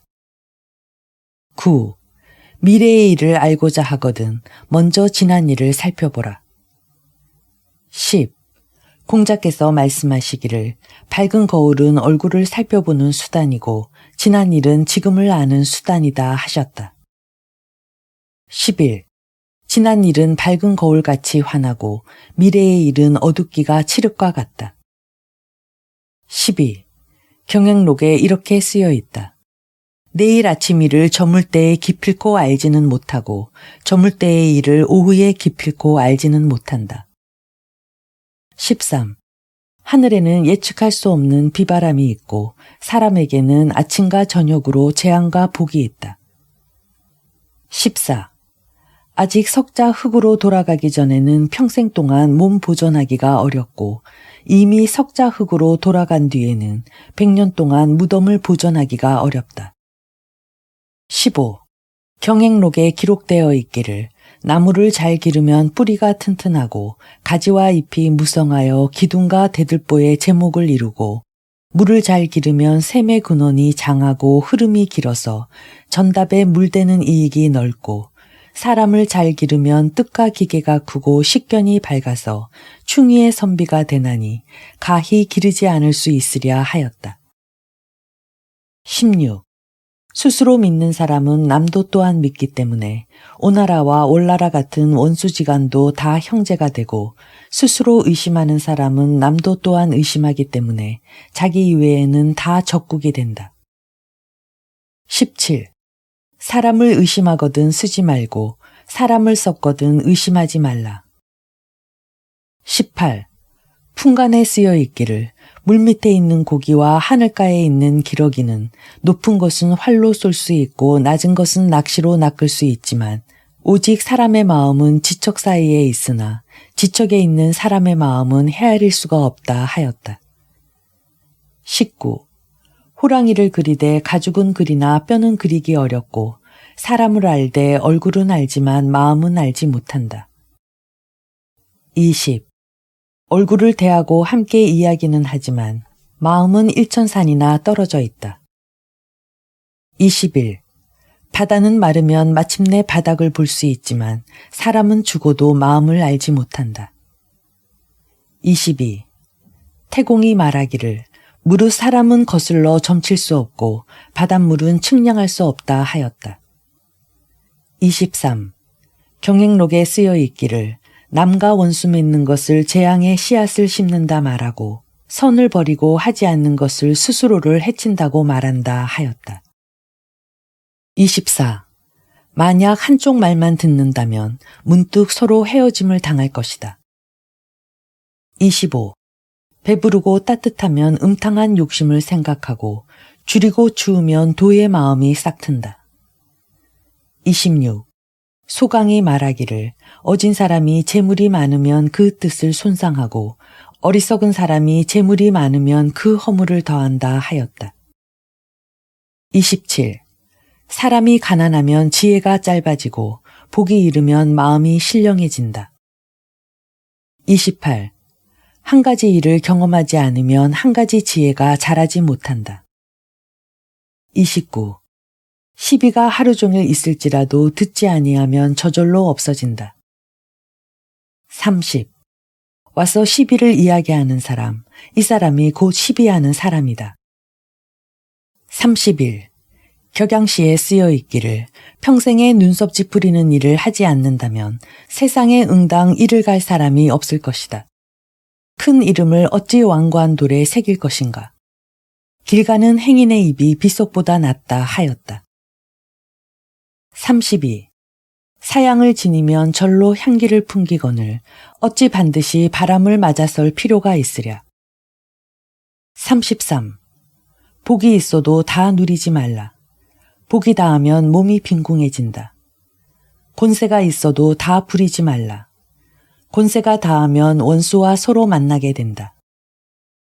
9. 미래의 일을 알고자 하거든 먼저 지난 일을 살펴보라. 10. 공자께서 말씀하시기를 밝은 거울은 얼굴을 살펴보는 수단이고 지난 일은 지금을 아는 수단이다 하셨다. 11. 지난 일은 밝은 거울같이 환하고 미래의 일은 어둡기가 칠흑과 같다. 12. 경행록에 이렇게 쓰여 있다. 내일 아침 일을 저물 때에 기필코 알지는 못하고 저물 때의 일을 오후에 기필코 알지는 못한다. 13. 하늘에는 예측할 수 없는 비바람이 있고 사람에게는 아침과 저녁으로 재앙과 복이 있다. 14. 아직 석자 흙으로 돌아가기 전에는 평생 동안 몸 보존하기가 어렵고 이미 석자 흙으로 돌아간 뒤에는 100년 동안 무덤을 보존하기가 어렵다. 15. 경행록에 기록되어 있기를 나무를 잘 기르면 뿌리가 튼튼하고 가지와 잎이 무성하여 기둥과 대들보의 제목을 이루고 물을 잘 기르면 샘의 근원이 장하고 흐름이 길어서 전답에 물대는 이익이 넓고 사람을 잘 기르면 뜻과 기계가 크고 식견이 밝아서 충의의 선비가 되나니 가히 기르지 않을 수 있으랴 하였다. 16. 스스로 믿는 사람은 남도 또한 믿기 때문에 오나라와 올나라 같은 원수지간도 다 형제가 되고 스스로 의심하는 사람은 남도 또한 의심하기 때문에 자기 이외에는 다 적국이 된다. 17. 사람을 의심하거든 쓰지 말고 사람을 썼거든 의심하지 말라. 18. 풍간에 쓰여 있기를 물밑에 있는 고기와 하늘가에 있는 기러기는 높은 것은 활로 쏠 수 있고 낮은 것은 낚시로 낚을 수 있지만 오직 사람의 마음은 지척 사이에 있으나 지척에 있는 사람의 마음은 헤아릴 수가 없다 하였다. 19. 호랑이를 그리되 가죽은 그리나 뼈는 그리기 어렵고 사람을 알되 얼굴은 알지만 마음은 알지 못한다. 20. 얼굴을 대하고 함께 이야기는 하지만 마음은 일천산이나 떨어져 있다. 21. 바다는 마르면 마침내 바닥을 볼 수 있지만 사람은 죽어도 마음을 알지 못한다. 22. 태공이 말하기를 무릇 사람은 거슬러 점칠 수 없고 바닷물은 측량할 수 없다 하였다. 23. 경행록에 쓰여 있기를 남과 원수 맺는 것을 재앙의 씨앗을 심는다 말하고 선을 버리고 하지 않는 것을 스스로를 해친다고 말한다 하였다. 24. 만약 한쪽 말만 듣는다면 문득 서로 헤어짐을 당할 것이다. 25. 배부르고 따뜻하면 음탕한 욕심을 생각하고 줄이고 추우면 도의 마음이 싹튼다. 26. 소강이 말하기를 어진 사람이 재물이 많으면 그 뜻을 손상하고 어리석은 사람이 재물이 많으면 그 허물을 더한다 하였다. 27. 사람이 가난하면 지혜가 짧아지고 복이 이르면 마음이 신령해진다. 28. 한 가지 일을 경험하지 않으면 한 가지 지혜가 자라지 못한다. 29. 시비가 하루 종일 있을지라도 듣지 아니하면 저절로 없어진다. 30. 와서 시비를 이야기하는 사람, 이 사람이 곧 시비하는 사람이다. 31. 격양시에 쓰여 있기를 평생에 눈썹 찌푸리는 일을 하지 않는다면 세상에 응당 이를 갈 사람이 없을 것이다. 큰 이름을 어찌 완고한 돌에 새길 것인가. 길 가는 행인의 입이 빗속보다 낫다 하였다. 32. 사양을 지니면 절로 향기를 풍기거늘 어찌 반드시 바람을 맞아설 필요가 있으랴. 33. 복이 있어도 다 누리지 말라. 복이 다하면 몸이 빈궁해진다. 권세가 있어도 다 부리지 말라. 권세가 다하면 원수와 서로 만나게 된다.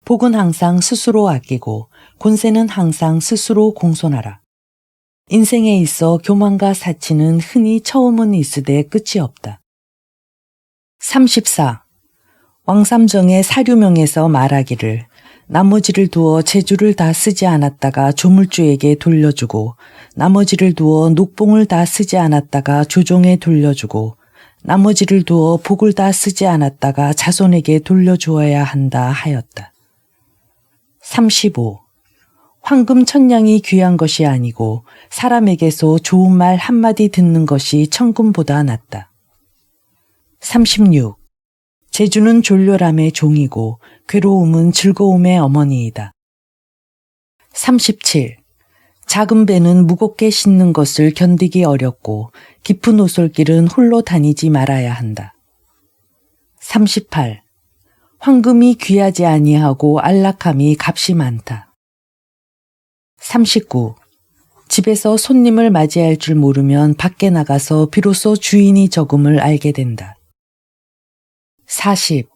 복은 항상 스스로 아끼고 권세는 항상 스스로 공손하라. 인생에 있어 교만과 사치는 흔히 처음은 있으되 끝이 없다. 34. 왕삼정의 사류명에서 말하기를 나머지를 두어 재주를 다 쓰지 않았다가 조물주에게 돌려주고 나머지를 두어 녹봉을 다 쓰지 않았다가 조종에 돌려주고 나머지를 두어 복을 다 쓰지 않았다가 자손에게 돌려주어야 한다 하였다. 35. 황금 천냥이 귀한 것이 아니고 사람에게서 좋은 말 한마디 듣는 것이 천금보다 낫다. 36. 재주는 졸렬함의 종이고 괴로움은 즐거움의 어머니이다. 37. 작은 배는 무겁게 싣는 것을 견디기 어렵고 깊은 오솔길은 홀로 다니지 말아야 한다. 38. 황금이 귀하지 아니하고 안락함이 값이 많다. 39. 집에서 손님을 맞이할 줄 모르면 밖에 나가서 비로소 주인이 적음을 알게 된다. 40.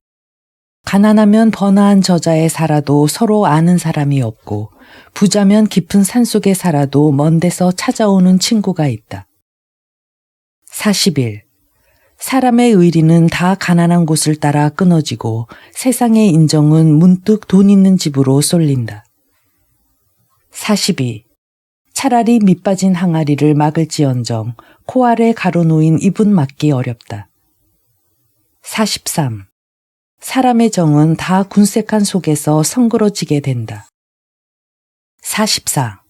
가난하면 번화한 저자에 살아도 서로 아는 사람이 없고 부자면 깊은 산속에 살아도 먼 데서 찾아오는 친구가 있다. 41. 사람의 의리는 다 가난한 곳을 따라 끊어지고 세상의 인정은 문득 돈 있는 집으로 쏠린다. 42. 차라리 밑빠진 항아리를 막을지언정 코 아래 가로놓인 입은 막기 어렵다. 43. 사람의 정은 다 군색한 속에서 성그러지게 된다. 44.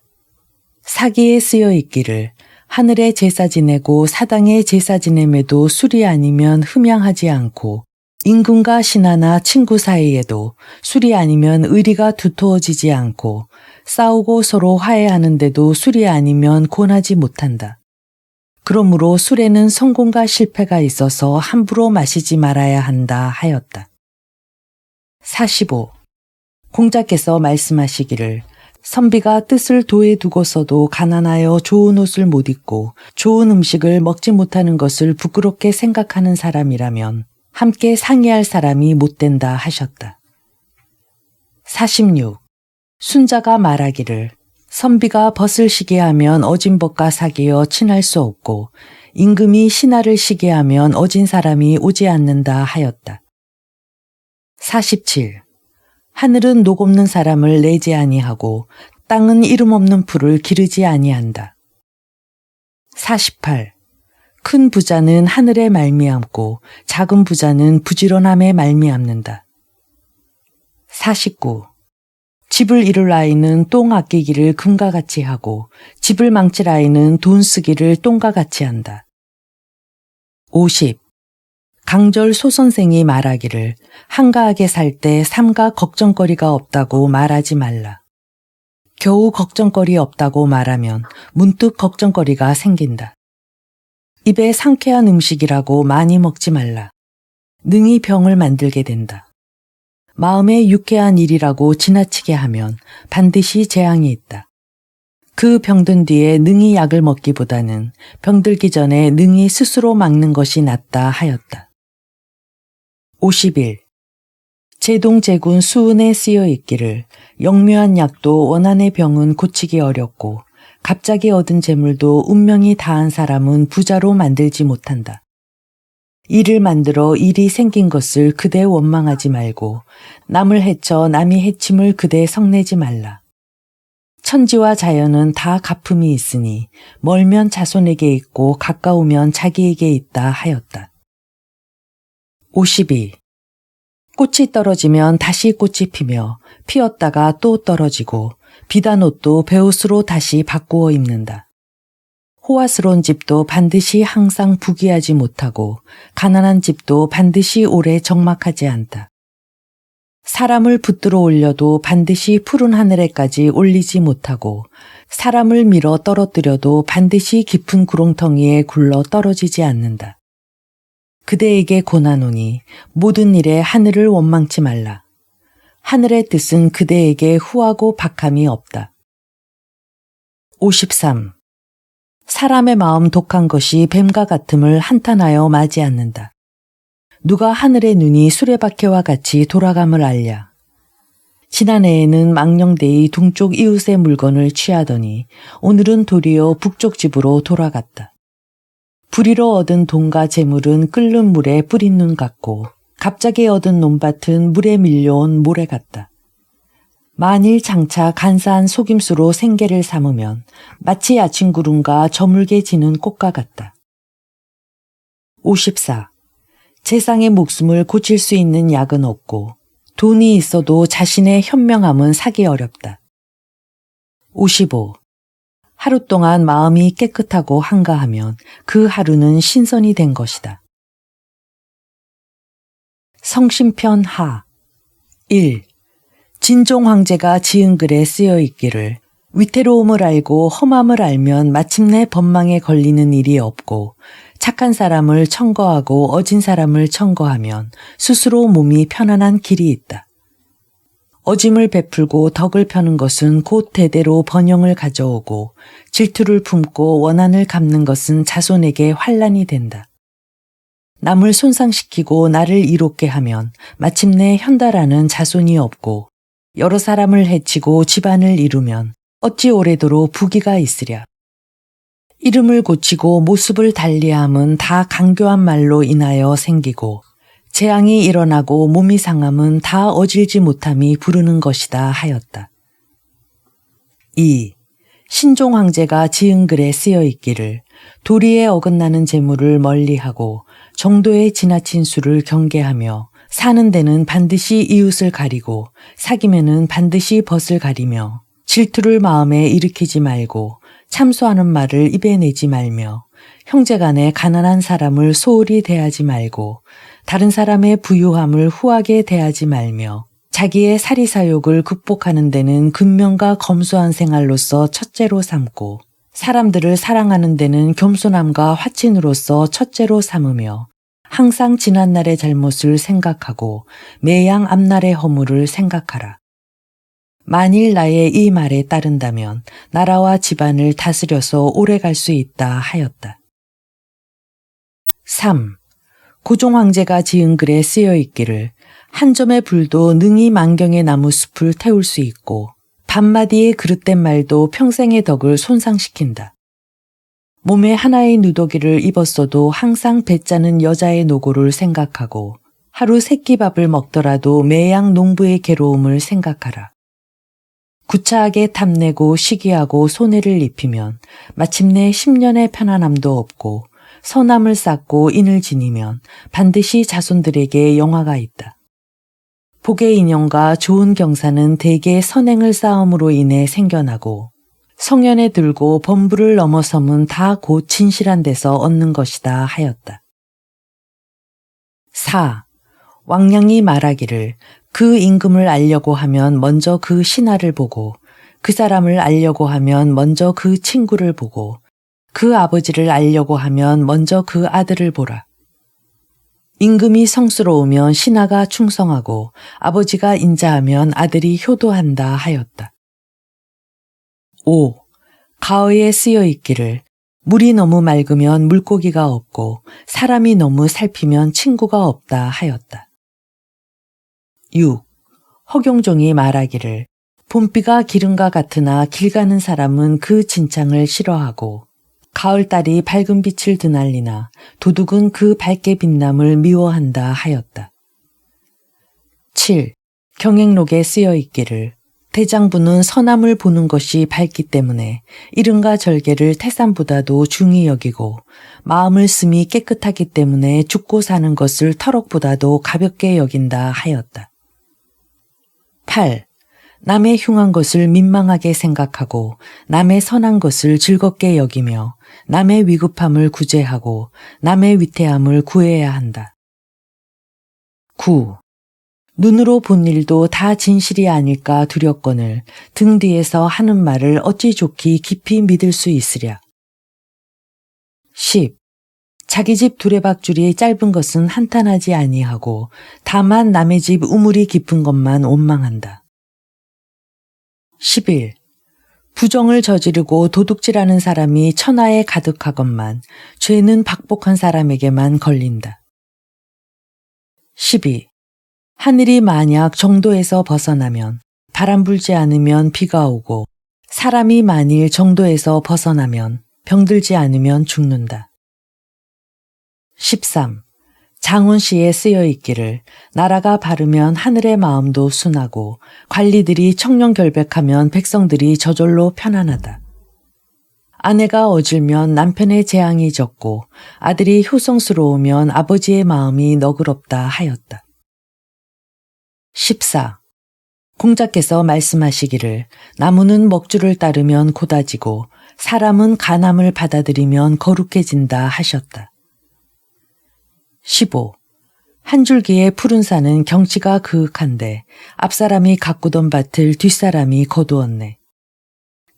사기에 쓰여 있기를 하늘에 제사 지내고 사당에 제사 지냄에도 술이 아니면 흠양하지 않고 임금과 신하나 친구 사이에도 술이 아니면 의리가 두터워지지 않고 싸우고 서로 화해하는데도 술이 아니면 권하지 못한다. 그러므로 술에는 성공과 실패가 있어서 함부로 마시지 말아야 한다 하였다. 45. 공자께서 말씀하시기를 선비가 뜻을 도에 두고서도 가난하여 좋은 옷을 못 입고 좋은 음식을 먹지 못하는 것을 부끄럽게 생각하는 사람이라면 함께 상의할 사람이 못 된다 하셨다. 46. 순자가 말하기를 선비가 벗을 시게 하면 어진 벗과 사귀어 친할 수 없고 임금이 신하를 시게 하면 어진 사람이 오지 않는다 하였다. 47. 하늘은 녹 없는 사람을 내지 아니하고 땅은 이름 없는 풀을 기르지 아니한다. 48. 큰 부자는 하늘에 말미암고 작은 부자는 부지런함에 말미암는다. 49. 집을 이룰 아이는 똥 아끼기를 금과 같이 하고 집을 망칠 아이는 돈 쓰기를 똥과 같이 한다. 50. 강절 소선생이 말하기를 한가하게 살 때 삼가 걱정거리가 없다고 말하지 말라. 겨우 걱정거리 없다고 말하면 문득 걱정거리가 생긴다. 입에 상쾌한 음식이라고 많이 먹지 말라. 능히 병을 만들게 된다. 마음에 유쾌한 일이라고 지나치게 하면 반드시 재앙이 있다. 그 병든 뒤에 능히 약을 먹기보다는 병들기 전에 능히 스스로 막는 것이 낫다 하였다. 51. 제동제군 수은에 쓰여 있기를 영묘한 약도 원한의 병은 고치기 어렵고 갑자기 얻은 재물도 운명이 다한 사람은 부자로 만들지 못한다. 일을 만들어 일이 생긴 것을 그대 원망하지 말고 남을 해쳐 남이 해침을 그대 성내지 말라. 천지와 자연은 다 가품이 있으니 멀면 자손에게 있고 가까우면 자기에게 있다 하였다. 52. 꽃이 떨어지면 다시 꽃이 피며 피었다가 또 떨어지고 비단 옷도 베옷으로 다시 바꾸어 입는다. 호화스러운 집도 반드시 항상 부귀하지 못하고 가난한 집도 반드시 오래 적막하지 않다. 사람을 붙들어 올려도 반드시 푸른 하늘에까지 올리지 못하고 사람을 밀어 떨어뜨려도 반드시 깊은 구렁텅이에 굴러 떨어지지 않는다. 그대에게 고나노니 모든 일에 하늘을 원망치 말라. 하늘의 뜻은 그대에게 후하고 박함이 없다. 53. 사람의 마음 독한 것이 뱀과 같음을 한탄하여 마지 않는다. 누가 하늘의 눈이 수레바퀴와 같이 돌아감을 알랴. 지난해에는 망령되이 동쪽 이웃의 물건을 취하더니 오늘은 도리어 북쪽 집으로 돌아갔다. 불의로 얻은 돈과 재물은 끓는 물에 뿌린 눈 같고 갑자기 얻은 논밭은 물에 밀려온 모래 같다. 만일 장차 간사한 속임수로 생계를 삼으면 마치 야친구름과 저물게 지는 꽃과 같다. 54. 세상의 목숨을 고칠 수 있는 약은 없고 돈이 있어도 자신의 현명함은 사기 어렵다. 55. 하루 동안 마음이 깨끗하고 한가하면 그 하루는 신선이 된 것이다. 성심편 하 1. 진종 황제가 지은 글에 쓰여 있기를 위태로움을 알고 험함을 알면 마침내 법망에 걸리는 일이 없고 착한 사람을 청거하고 어진 사람을 청거하면 스스로 몸이 편안한 길이 있다. 어짐을 베풀고 덕을 펴는 것은 곧 대대로 번영을 가져오고 질투를 품고 원한을 갚는 것은 자손에게 환난이 된다. 남을 손상시키고 나를 이롭게 하면 마침내 현달하는 자손이 없고 여러 사람을 해치고 집안을 이루면 어찌 오래도록 부귀가 있으랴. 이름을 고치고 모습을 달리함은 다 강교한 말로 인하여 생기고 재앙이 일어나고 몸이 상함은 다 어질지 못함이 부르는 것이다 하였다. 2. 신종 황제가 지은 글에 쓰여 있기를 도리에 어긋나는 재물을 멀리하고 정도에 지나친 수를 경계하며 사는 데는 반드시 이웃을 가리고 사귀면은 반드시 벗을 가리며 질투를 마음에 일으키지 말고 참소하는 말을 입에 내지 말며 형제간에 가난한 사람을 소홀히 대하지 말고 다른 사람의 부유함을 후하게 대하지 말며 자기의 사리사욕을 극복하는 데는 근면과 검소한 생활로서 첫째로 삼고 사람들을 사랑하는 데는 겸손함과 화친으로서 첫째로 삼으며 항상 지난날의 잘못을 생각하고 매양 앞날의 허물을 생각하라. 만일 나의 이 말에 따른다면 나라와 집안을 다스려서 오래 갈 수 있다 하였다. 3. 고종 황제가 지은 글에 쓰여 있기를 한 점의 불도 능히 만경의 나무 숲을 태울 수 있고 반마디의 그릇된 말도 평생의 덕을 손상시킨다. 몸에 하나의 누더기를 입었어도 항상 배짜는 여자의 노고를 생각하고 하루 새끼밥을 먹더라도 매양 농부의 괴로움을 생각하라. 구차하게 탐내고 시기하고 손해를 입히면 마침내 10년의 편안함도 없고 선함을 쌓고 인을 지니면 반드시 자손들에게 영화가 있다. 복의 인연과 좋은 경사는 대개 선행을 쌓음으로 인해 생겨나고 성연에 들고 범부를 넘어섬은 다 곧 진실한 데서 얻는 것이다 하였다. 4. 왕량이 말하기를 그 임금을 알려고 하면 먼저 그 신하를 보고 그 사람을 알려고 하면 먼저 그 친구를 보고 그 아버지를 알려고 하면 먼저 그 아들을 보라. 임금이 성스러우면 신하가 충성하고 아버지가 인자하면 아들이 효도한다 하였다. 5. 가어에 쓰여 있기를 물이 너무 맑으면 물고기가 없고 사람이 너무 살피면 친구가 없다 하였다. 6. 허경종이 말하기를 봄비가 기름과 같으나 길 가는 사람은 그 진창을 싫어하고 가을달이 밝은 빛을 드날리나 도둑은 그 밝게 빛남을 미워한다 하였다. 7. 경행록에 쓰여 있기를 대장부는 선함을 보는 것이 밝기 때문에 이른과 절개를 태산보다도 중히 여기고 마음을 씀이 깨끗하기 때문에 죽고 사는 것을 터럭보다도 가볍게 여긴다 하였다. 8. 남의 흉한 것을 민망하게 생각하고 남의 선한 것을 즐겁게 여기며 남의 위급함을 구제하고 남의 위태함을 구해야 한다. 9. 눈으로 본 일도 다 진실이 아닐까 두렵거늘 등 뒤에서 하는 말을 어찌 좋게 깊이 믿을 수 있으랴. 10. 자기 집 두레박줄이 짧은 것은 한탄하지 아니하고 다만 남의 집 우물이 깊은 것만 원망한다. 11. 부정을 저지르고 도둑질하는 사람이 천하에 가득하건만 죄는 박복한 사람에게만 걸린다. 12. 하늘이 만약 정도에서 벗어나면 바람 불지 않으면 비가 오고 사람이 만일 정도에서 벗어나면 병들지 않으면 죽는다. 13. 장훈시에 쓰여 있기를 나라가 바르면 하늘의 마음도 순하고 관리들이 청렴결백하면 백성들이 저절로 편안하다. 아내가 어질면 남편의 재앙이 적고 아들이 효성스러우면 아버지의 마음이 너그럽다 하였다. 14. 공자께서 말씀하시기를 나무는 먹주를 따르면 고다지고 사람은 간암을 받아들이면 거룩해진다 하셨다. 15. 한 줄기의 푸른 산은 경치가 그윽한데 앞사람이 가꾸던 밭을 뒷사람이 거두었네.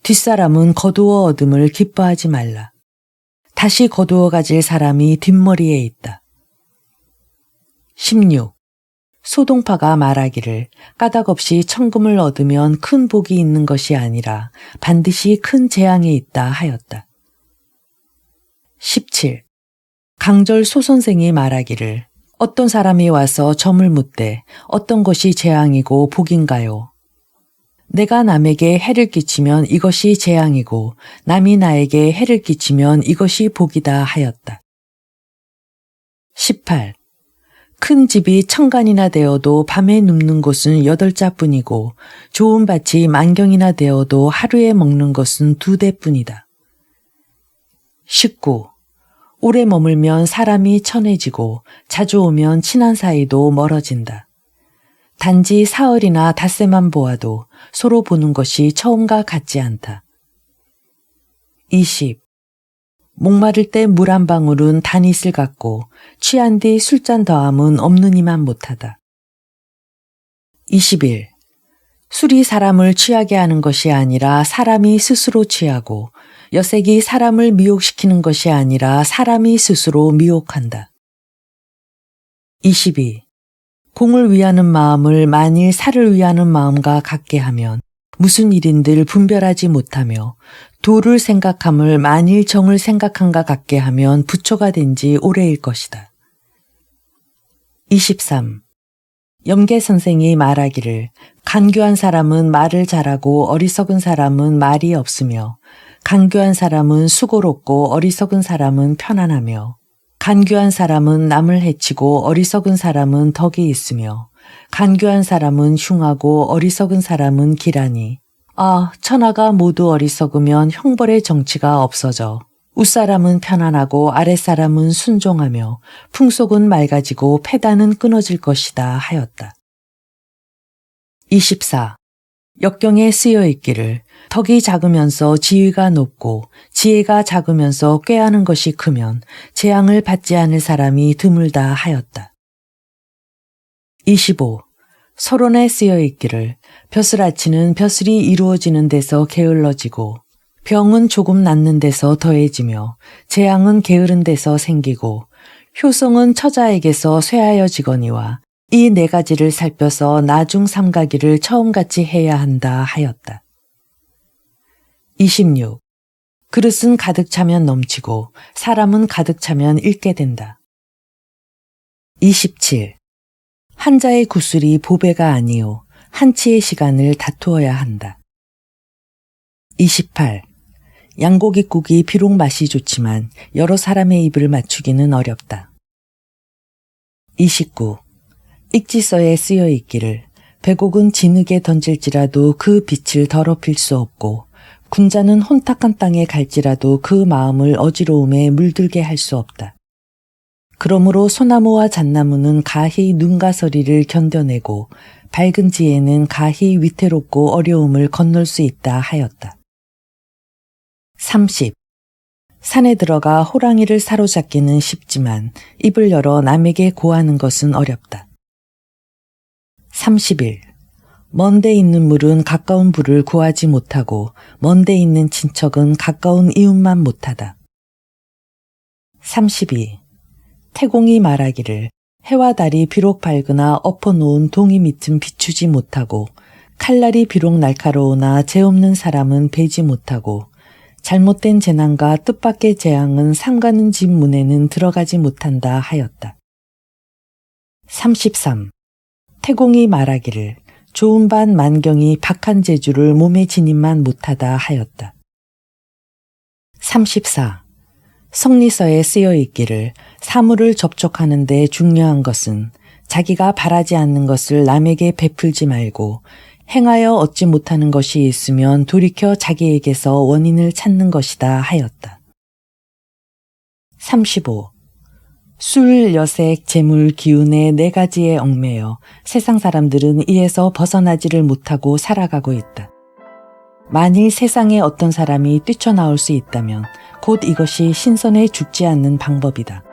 뒷사람은 거두어 얻음을 기뻐하지 말라. 다시 거두어 가질 사람이 뒷머리에 있다. 16. 소동파가 말하기를 까닭없이 천금을 얻으면 큰 복이 있는 것이 아니라 반드시 큰 재앙이 있다 하였다. 17. 강절 소선생이 말하기를 어떤 사람이 와서 점을 묻되 어떤 것이 재앙이고 복인가요? 내가 남에게 해를 끼치면 이것이 재앙이고 남이 나에게 해를 끼치면 이것이 복이다 하였다. 18. 큰 집이 천간이나 되어도 밤에 눕는 곳은 8자뿐이고 좋은 밭이 만경이나 되어도 하루에 먹는 것은 2대뿐이다. 19. 오래 머물면 사람이 천해지고 자주 오면 친한 사이도 멀어진다. 단지 사흘이나 닷새만 보아도 서로 보는 것이 처음과 같지 않다. 20. 목마를 때 물 한 방울은 단이슬 같고 취한 뒤 술잔 더함은 없느니만 못하다. 21. 술이 사람을 취하게 하는 것이 아니라 사람이 스스로 취하고 여색이 사람을 미혹시키는 것이 아니라 사람이 스스로 미혹한다. 22. 공을 위하는 마음을 만일 살을 위하는 마음과 같게 하면 무슨 일인들 분별하지 못하며 도를 생각함을 만일 정을 생각함과 같게 하면 부처가 된 지 오래일 것이다. 23. 염계 선생이 말하기를 간교한 사람은 말을 잘하고 어리석은 사람은 말이 없으며 간교한 사람은 수고롭고 어리석은 사람은 편안하며 간교한 사람은 남을 해치고 어리석은 사람은 덕이 있으며 간교한 사람은 흉하고 어리석은 사람은 기라니. 천하가 모두 어리석으면 형벌의 정치가 없어져. 윗사람은 편안하고 아랫사람은 순종하며 풍속은 맑아지고 패단은 끊어질 것이다 하였다. 24. 역경에 쓰여 있기를 덕이 작으면서 지위가 높고 지혜가 작으면서 꾀하는 것이 크면 재앙을 받지 않을 사람이 드물다 하였다. 25. 서론에 쓰여 있기를 벼슬아치는 벼슬이 이루어지는 데서 게을러지고 병은 조금 낫는 데서 더해지며 재앙은 게으른 데서 생기고 효성은 처자에게서 쇠하여지거니와 이 네 가지를 살펴서 나중 삼가기를 처음같이 해야 한다 하였다. 26. 그릇은 가득 차면 넘치고 사람은 가득 차면 잃게 된다. 27. 한자의 구슬이 보배가 아니요 한치의 시간을 다투어야 한다. 28. 양고깃국이 비록 맛이 좋지만 여러 사람의 입을 맞추기는 어렵다. 29. 익지서에 쓰여 있기를 백옥은 진흙에 던질지라도 그 빛을 더럽힐 수 없고 군자는 혼탁한 땅에 갈지라도 그 마음을 어지러움에 물들게 할 수 없다. 그러므로 소나무와 잣나무는 가히 눈과 서리를 견뎌내고 밝은 지혜는 가히 위태롭고 어려움을 건널 수 있다 하였다. 30. 산에 들어가 호랑이를 사로잡기는 쉽지만 입을 열어 남에게 고하는 것은 어렵다. 31. 먼데 있는 물은 가까운 불을 구하지 못하고 먼데 있는 친척은 가까운 이웃만 못하다. 32. 태공이 말하기를 해와 달이 비록 밝으나 엎어놓은 동이 밑은 비추지 못하고 칼날이 비록 날카로우나 죄 없는 사람은 베지 못하고 잘못된 재난과 뜻밖의 재앙은 상가는 집 문에는 들어가지 못한다 하였다. 33. 태공이 말하기를 좋은 반 만경이 박한 재주를 몸에 지니만 못하다 하였다. 34. 성리서에 쓰여 있기를 사물을 접촉하는 데 중요한 것은 자기가 바라지 않는 것을 남에게 베풀지 말고 행하여 얻지 못하는 것이 있으면 돌이켜 자기에게서 원인을 찾는 것이다 하였다. 35. 술, 여색, 재물, 기운의 네 가지에 얽매여 세상 사람들은 이에서 벗어나지를 못하고 살아가고 있다. 만일 세상에 어떤 사람이 뛰쳐나올 수 있다면 곧 이것이 신선해 죽지 않는 방법이다.